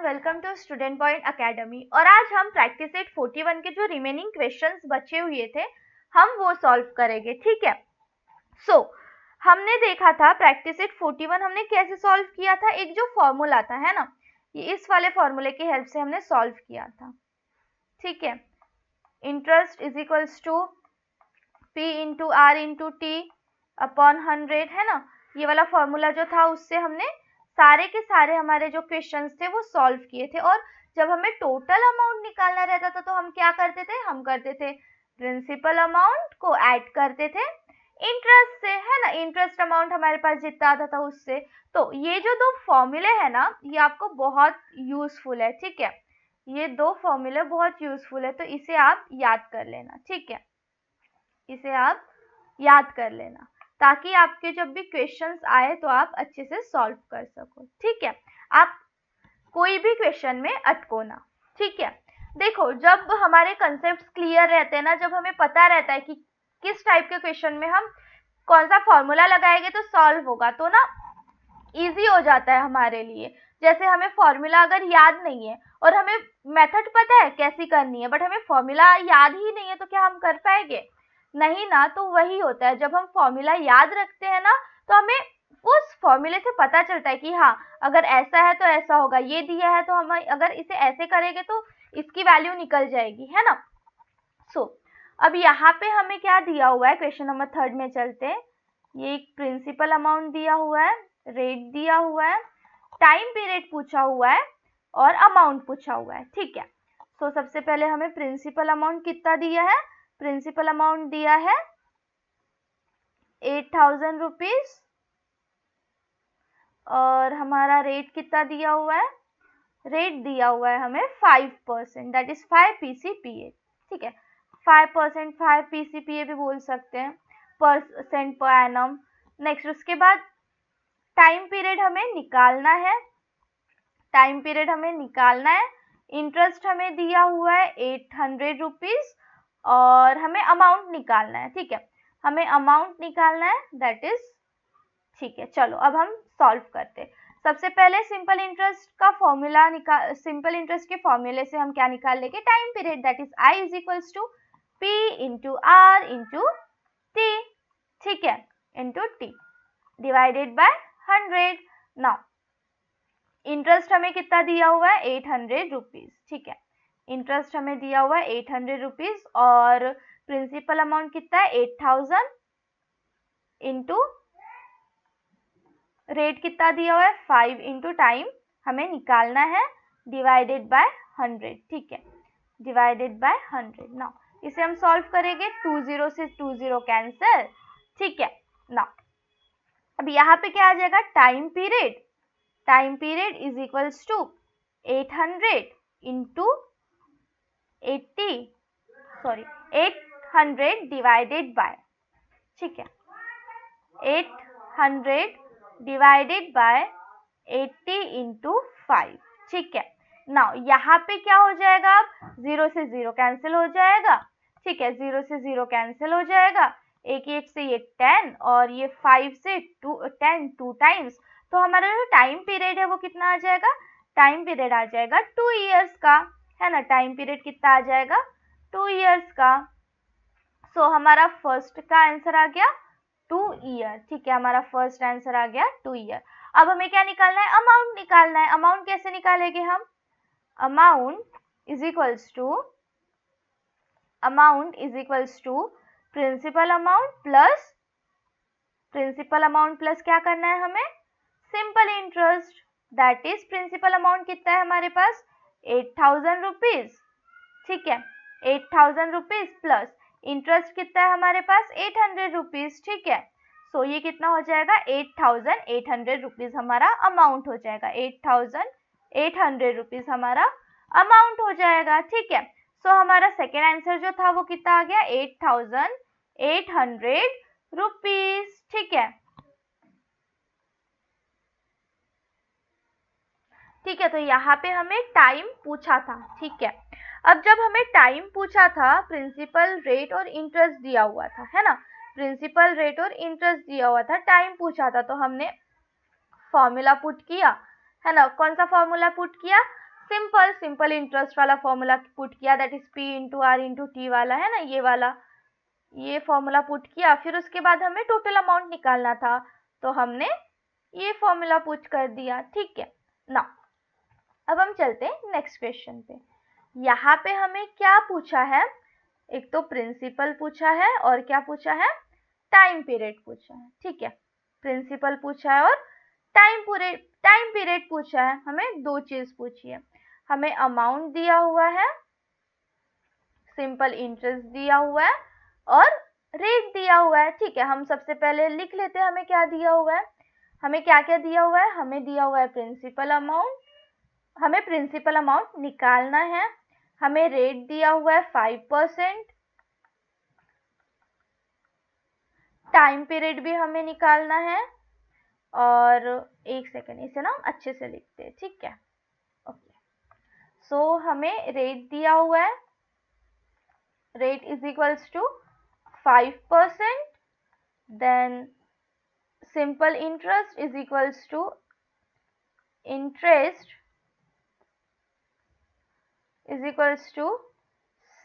Welcome to Student Point Academy. और आज हम प्रैक्टिस सेट 41 के जो रिमेनिंग क्वेश्चंस बचे हुए थे हम वो सॉल्व करेंगे। ठीक है। हमने देखा था प्रैक्टिस सेट 41 हमने कैसे सॉल्व किया था। एक जो फॉर्मूला था है ना, ये इस वाले फॉर्मूले की हेल्प से हमने सॉल्व किया था। ठीक है। Interest is equals to P into R into T upon 100 है ना। ये वाला फॉर्मूला जो था उससे हमने सारे के सारे हमारे जो क्वेश्चंस थे वो सॉल्व किए थे। और जब हमें टोटल अमाउंट निकालना रहता था तो हम क्या करते थे, हम करते थे प्रिंसिपल अमाउंट को ऐड करते थे इंटरेस्ट से, है ना। इंटरेस्ट अमाउंट हमारे पास जितना आता था उससे। तो ये जो दो फॉर्मूले है ना, ये आपको बहुत यूजफुल है। ठीक है, ये दो फॉर्मूले बहुत यूजफुल है, तो इसे आप याद कर लेना। ठीक है, इसे आप याद कर लेना ताकि आपके जब भी क्वेश्चंस आए तो आप अच्छे से सॉल्व कर सको। ठीक है, आप कोई भी क्वेश्चन में अटको ना। ठीक है, देखो जब हमारे कंसेप्ट्स क्लियर रहते हैं ना, जब हमें पता रहता है कि किस टाइप के क्वेश्चन में हम कौन सा फॉर्मूला लगाएंगे तो सॉल्व होगा, तो ना इजी हो जाता है हमारे लिए। जैसे हमें फॉर्मूला अगर याद नहीं है और हमें मेथड पता है कैसी करनी है, बट हमें फॉर्मूला याद ही नहीं है, तो क्या हम कर पाएंगे? नहीं ना। तो वही होता है, जब हम फॉर्मूला याद रखते हैं ना तो हमें उस फॉर्मूले से पता चलता है कि हाँ अगर ऐसा है तो ऐसा होगा, ये दिया है तो हम अगर इसे ऐसे करेंगे तो इसकी वैल्यू निकल जाएगी, है ना। अब यहाँ पे हमें क्या दिया हुआ है, क्वेश्चन नंबर 3 में चलते हैं। ये एक प्रिंसिपल अमाउंट दिया हुआ है, रेट दिया हुआ है, टाइम पीरियड पूछा हुआ है और अमाउंट पूछा हुआ है। ठीक है, सबसे पहले हमें प्रिंसिपल अमाउंट कितना दिया है, प्रिंसिपल अमाउंट दिया है 8000 रुपीज और हमारा रेट कितना दिया हुआ है, रेट दिया हुआ है हमें 5%, दैट इज 5 PCPA। ठीक है, 5%, 5 PCPA भी बोल सकते हैं, परसेंट पर एनम। नेक्स्ट उसके बाद टाइम पीरियड हमें निकालना है, टाइम पीरियड हमें निकालना है। इंटरेस्ट हमें दिया हुआ है 800 रुपीज और हमें अमाउंट निकालना है। ठीक है, हमें अमाउंट निकालना है, दैट इज। ठीक है, चलो अब हम सॉल्व करते हैं। सबसे पहले सिंपल इंटरेस्ट का फॉर्मूला सिंपल इंटरेस्ट के फॉर्मूले से हम क्या निकाल लेंगे, time period, that is I is equals to P into R into T. ठीक है, into T divided by 100। Now interest हमें कितना दिया हुआ है, 800 रुपीज। ठीक है, इंटरेस्ट हमें दिया हुआ है 800 रुपीज और प्रिंसिपल अमाउंट कितना है 8000 इंटू रेट कितना दिया हुआ है 5 इंटू टाइम हमें निकालना है, डिवाइडेड बाय 100। ठीक है, डिवाइडेड बाय 100। नाउ इसे हम सॉल्व करेंगे, 20 से 20 कैंसिल। ठीक है, नाउ अब यहाँ पे क्या आ जाएगा, time period, time period is equals to 800 into 800 divided by, ठीक है, 800 डिवाइडेड बाय 80 इंटू 5। ठीक है, नाउ यहाँ पे क्या हो जाएगा, अब 0 से 0 कैंसिल हो जाएगा। ठीक है, 0 से 0 कैंसिल हो जाएगा, एक से ये 10 और ये 5 से 10 2 टाइम्स, तो हमारा जो टाइम पीरियड है वो कितना आ जाएगा, टाइम पीरियड आ जाएगा 2 इयर्स का, है ना। टाइम पीरियड कितना आ जाएगा, 2 इयर्स का। हमारा फर्स्ट का आंसर आ गया 2 ईयर। ठीक है, हमारा फर्स्ट आंसर आ गया 2 ईयर। अब हमें क्या निकालना है, अमाउंट निकालना है। अमाउंट कैसे निकालेंगे हम, amount is equals to principal amount plus क्या करना है हमें, simple interest, that is principal amount कितना है हमारे पास 8000 रुपीज। ठीक है, 8000 रुपीज प्लस इंटरेस्ट कितना है हमारे पास 800 रुपीज। ठीक है, ये कितना हो जाएगा 8800 रुपीज हमारा अमाउंट हो जाएगा, 8800 रुपीज हमारा अमाउंट हो जाएगा। ठीक है, हमारा सेकेंड आंसर जो था वो कितना आ गया 8800 रुपीज। ठीक है, ठीक है, तो यहाँ पे हमें टाइम पूछा था। ठीक है, अब जब हमें टाइम पूछा था, प्रिंसिपल रेट और इंटरेस्ट दिया हुआ था, है ना, प्रिंसिपल रेट और इंटरेस्ट दिया हुआ था, टाइम पूछा था, तो हमने फॉर्मूला पुट किया, है ना। कौन सा फॉर्मूला पुट किया, सिंपल इंटरेस्ट वाला फॉर्मूला पुट किया, that is P into R into T वाला है ना, ये वाला, ये फॉर्मूला पुट किया। फिर उसके बाद हमें टोटल अमाउंट निकालना था, तो हमने ये फॉर्मूला पुट कर दिया। ठीक है ना, अब हम चलते हैं नेक्स्ट क्वेश्चन पे। यहाँ पे हमें क्या पूछा है, एक तो प्रिंसिपल पूछा है और क्या पूछा है, टाइम पीरियड पूछा है। ठीक है, प्रिंसिपल पूछा है और टाइम पीरियड पूछा है। हमें दो चीज पूछी है, हमें अमाउंट दिया हुआ है, सिंपल इंटरेस्ट दिया हुआ है और रेट दिया हुआ है। ठीक है, हम सबसे पहले लिख लेते हैं हमें क्या दिया हुआ है। हमें क्या क्या दिया हुआ है, हमें दिया हुआ है प्रिंसिपल अमाउंट, हमें प्रिंसिपल अमाउंट निकालना है। हमें रेट दिया हुआ है 5%, टाइम पीरियड भी हमें निकालना है। और एक सेकेंड, इसे ना अच्छे से लिखते हैं। ठीक है, ओके। सो हमें रेट दिया हुआ है, rate is equals to 5%, then simple interest is equals to interest is equals to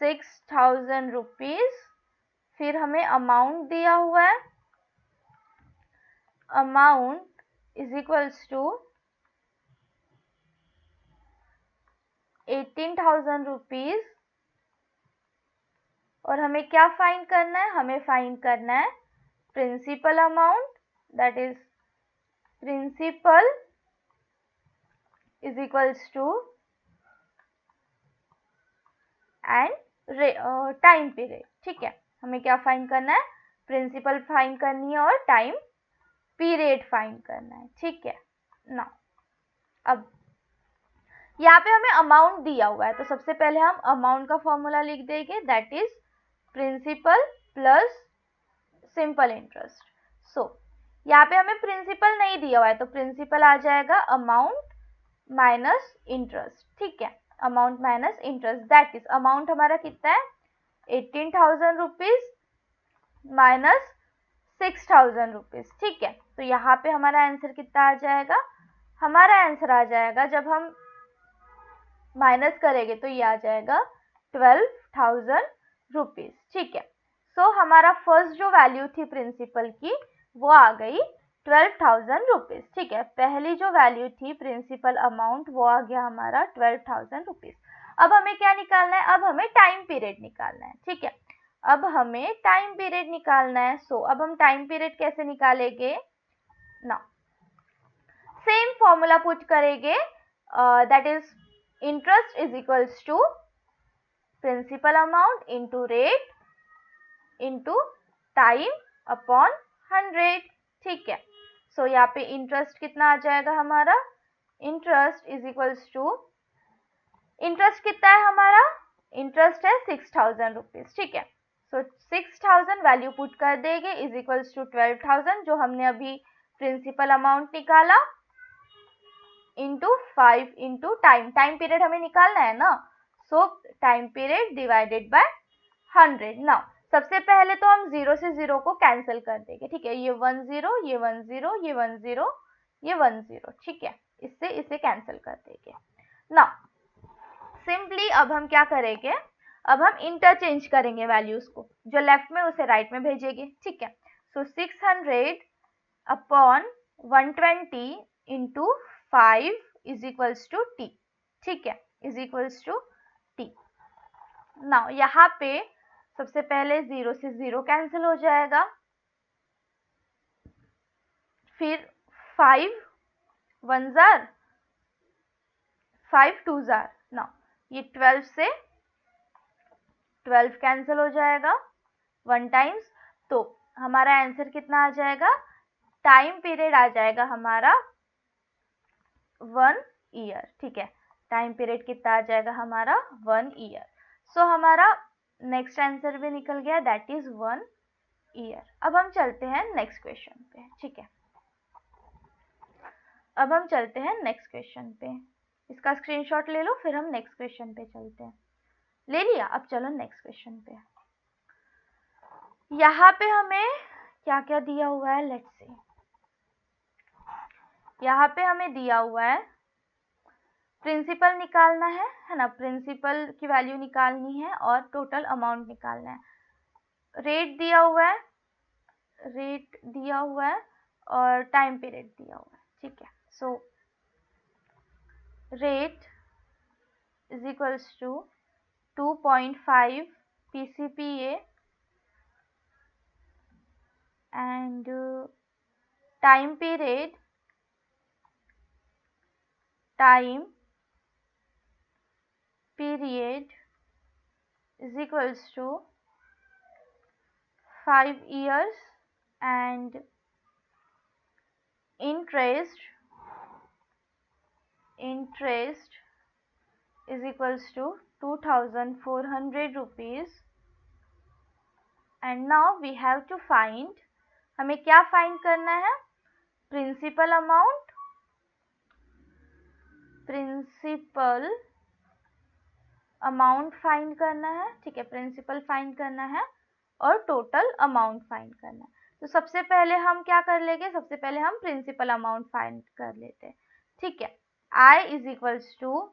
6,000 rupees. फिर हमें अमाउंट दिया हुआ है, amount is equals to 18,000 rupees. और हमें क्या फाइंड करना है, हमें फाइंड करना है principal amount, that is principal is equals to and time period. ठीक है, हमें क्या फाइंड करना है, प्रिंसिपल फाइंड करनी है और टाइम पीरियड फाइंड करना है। ठीक है ना, अब यहाँ पे हमें अमाउंट दिया हुआ है, तो सबसे पहले हम अमाउंट का फॉर्मूला लिख देंगे, that is principal plus simple interest. So यहाँ पे हमें प्रिंसिपल नहीं दिया हुआ है, तो प्रिंसिपल आ जाएगा अमाउंट माइनस इंटरेस्ट। ठीक है, amount minus interest, that is amount हमारा कितना है 18,000 रुपीज माइनस 6,000 रुपीज। ठीक है, तो यहाँ पे हमारा आंसर कितना आ जाएगा, हमारा आंसर आ जाएगा, जब हम माइनस करेंगे तो ये आ जाएगा 12,000 रुपीज। ठीक है, सो हमारा फर्स्ट जो वैल्यू थी प्रिंसिपल की वो आ गई 12,000 रुपीज। ठीक है, पहली जो वैल्यू थी प्रिंसिपल अमाउंट वो आ गया हमारा 12,000 रुपीज। अब हमें क्या निकालना है, अब हमें टाइम पीरियड निकालना है। ठीक है, अब हमें टाइम पीरियड निकालना है। सो अब हम टाइम पीरियड कैसे निकालेंगे ना, सेम फॉर्मूला पुट करेंगे, that is interest is equals to principal amount into rate into time upon 100। ठीक है, सो यहाँ पे इंटरेस्ट कितना आ जाएगा हमारा, interest is equals to, interest कितना है हमारा, इंटरेस्ट है 6,000 रुपीज। ठीक है, सो 6,000 वैल्यू पुट कर देंगे इज इक्वल्स टू 12,000 जो हमने अभी प्रिंसिपल अमाउंट निकाला into 5 into time, time period हमें निकालना है ना, सो time period divided by 100। Now सबसे पहले तो हम 0 से 0 को कैंसिल कर देंगे। ठीक है, ये 1 0, ये 1 0, ये 1 0, ये 1 0। ठीक है, इससे इसे कैंसिल कर देंगे। नाउ सिंपली अब हम क्या करेंगे, अब हम इंटरचेंज करेंगे वैल्यूज को, जो लेफ्ट में उसे राइट में भेजेंगे। ठीक है, so 600 upon 120 into 5 is equals to T. ठीक है, is equals to T. Now यहाँ पे सबसे पहले 0 से 0 कैंसिल हो जाएगा, फिर 5 1 जार 5 2 जार, नाउ ये 12 से 12 कैंसिल हो जाएगा 1 टाइम्स, तो हमारा आंसर कितना आ जाएगा, टाइम पीरियड आ जाएगा हमारा 1 ईयर। ठीक है, टाइम पीरियड कितना आ जाएगा हमारा 1 ईयर। सो हमारा नेक्स्ट आंसर भी निकल गया, दैट इज 1 ईयर। अब हम चलते हैं नेक्स्ट क्वेश्चन पे। ठीक है, अब हम चलते हैं नेक्स्ट क्वेश्चन पे, इसका स्क्रीनशॉट ले लो, फिर हम नेक्स्ट क्वेश्चन पे चलते हैं। ले लिया, अब चलो नेक्स्ट क्वेश्चन पे। यहाँ पे हमें क्या क्या दिया हुआ है, लेट्स सी। यहाँ पे हमें दिया हुआ है प्रिंसिपल निकालना है ना, प्रिंसिपल की वैल्यू निकालनी है और टोटल अमाउंट निकालना है। रेट दिया हुआ है और टाइम पीरियड दिया हुआ है, ठीक है। So rate is equals to 2.5 PCPA and time period is equals to 5 years and interest is equals to 2400 rupees and now we have to find, हमें क्या फाइंड करना है, प्रिंसिपल अमाउंट फाइंड करना है, ठीक है, प्रिंसिपल फाइंड करना है और टोटल अमाउंट फाइंड करना है। तो सबसे पहले हम क्या कर लेंगे, सबसे पहले हम प्रिंसिपल अमाउंट फाइंड कर लेते हैं, ठीक है। I is equals to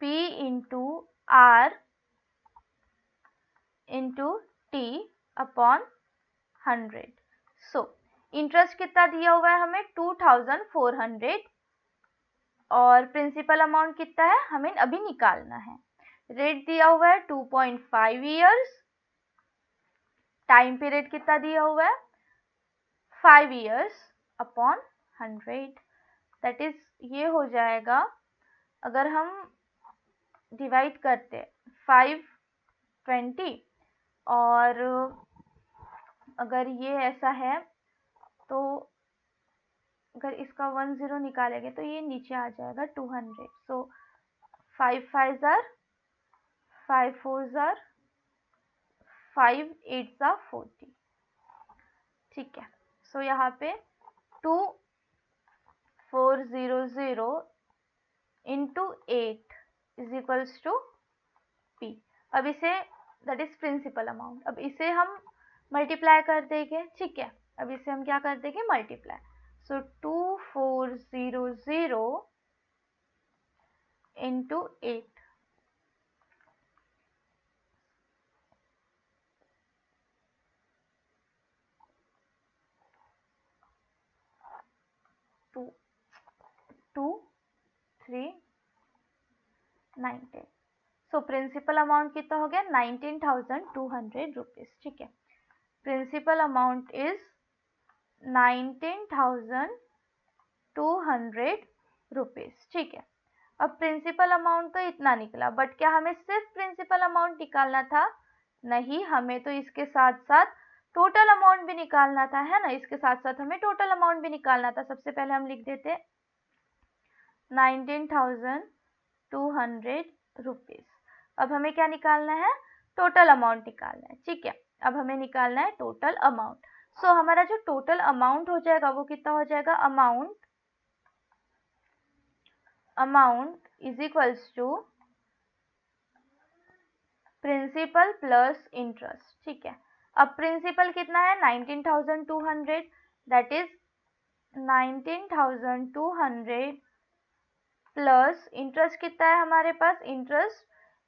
P into R into T upon 100। So interest कितना दिया हुआ है हमें 2400 और प्रिंसिपल अमाउंट कितना है हमें अभी निकालना है। रेट दिया हुआ है 2.5 इयर्स, टाइम पीरियड कितना दिया हुआ है 5 इयर्स अपॉन 100, दैट इज ये हो जाएगा, अगर हम डिवाइड करते 520 और अगर ये ऐसा है तो अगर इसका 10 निकालेंगे तो ये नीचे आ जाएगा 200। सो 5 5 जार 5 4 जार 5 8 जार 40, ठीक है। सो यहाँ पे 2400 into 8 is equals to P। अब इसे दैट इज प्रिंसिपल अमाउंट, अब इसे हम मल्टीप्लाई कर देंगे, ठीक है। अब इसे हम क्या कर देंगे मल्टीप्लाई, सो 2400 इंटू 8 2 3 19। सो प्रिंसिपल अमाउंट कितना हो गया 19,200 रुपीज, ठीक है। प्रिंसिपल अमाउंट इज 19,200 रुपीज, ठीक है। अब प्रिंसिपल अमाउंट तो इतना निकला, बट क्या हमें सिर्फ प्रिंसिपल अमाउंट निकालना था, नहीं, हमें तो इसके साथ साथ टोटल अमाउंट भी निकालना था, है ना, इसके साथ साथ हमें टोटल अमाउंट भी निकालना था। सबसे पहले हम लिख देते 19,200 रुपीज। अब हमें क्या निकालना है, टोटल अमाउंट निकालना है, ठीक है। अब हमें निकालना है टोटल अमाउंट। सो हमारा जो टोटल अमाउंट हो जाएगा वो कितना हो जाएगा, amount is equals to principal plus interest, ठीक है। अब प्रिंसिपल कितना है 19,200, दैट इज 19,200 प्लस इंटरेस्ट कितना है हमारे पास, इंटरेस्ट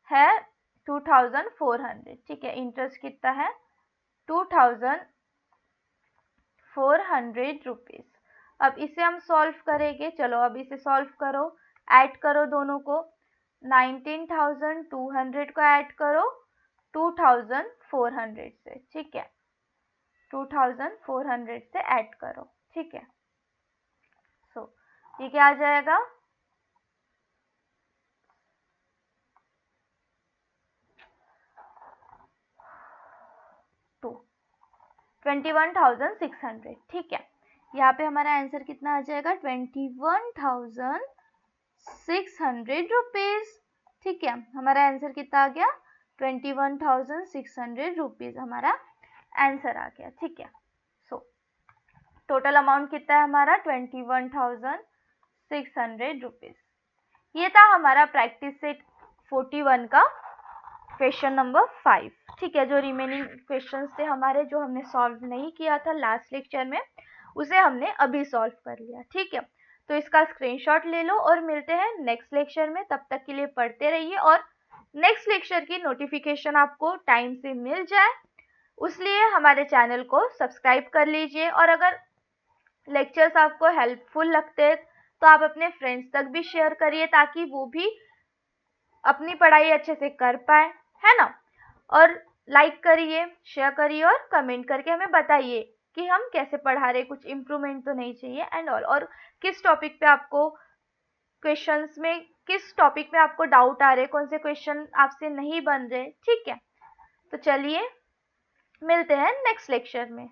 है 2,400, ठीक है। इंटरेस्ट कितना है 2,400 रुपीज। अब इसे हम सॉल्व करेंगे, चलो अब इसे सॉल्व करो, ऐड करो दोनों को, 19,200 को ऐड करो 2,400 से, ठीक है, 2,400 से ऐड करो, ठीक है। सो ये क्या आ जाएगा 21,600, ठीक है। यहाँ पे हमारा आंसर कितना आ जाएगा 21,600 रुपीज, ठीक है। हमारा आंसर कितना आ गया 21,600 रुपीज हमारा आंसर आ गया, ठीक है। सो टोटल अमाउंट कितना है हमारा 21,600 रुपीज। ये था हमारा प्रैक्टिस सेट 41 का क्वेश्चन नंबर 5, ठीक है। जो रिमेनिंग क्वेश्चंस थे हमारे, जो हमने सॉल्व नहीं किया था लास्ट लेक्चर में, उसे हमने अभी सॉल्व कर लिया, ठीक है। तो इसका स्क्रीनशॉट ले लो और मिलते हैं नेक्स्ट लेक्चर में। तब तक के लिए पढ़ते रहिए और नेक्स्ट लेक्चर की नोटिफिकेशन आपको टाइम से मिल जाए, उसलिए हमारे चैनल को सब्सक्राइब कर लीजिए। और अगर लेक्चर्स आपको हेल्पफुल लगते हैं तो आप अपने फ्रेंड्स तक भी शेयर करिए, ताकि वो भी अपनी पढ़ाई अच्छे से कर पाए, है ना। और लाइक करिए, शेयर करिए और कमेंट करके हमें बताइए कि हम कैसे पढ़ा रहे, कुछ इम्प्रूवमेंट तो नहीं चाहिए एंड ऑल। और किस टॉपिक पे आपको क्वेश्चंस में, किस टॉपिक में आपको डाउट आ रहे, कौन से क्वेश्चन आपसे नहीं बन रहे, ठीक है। तो चलिए मिलते हैं नेक्स्ट लेक्चर में।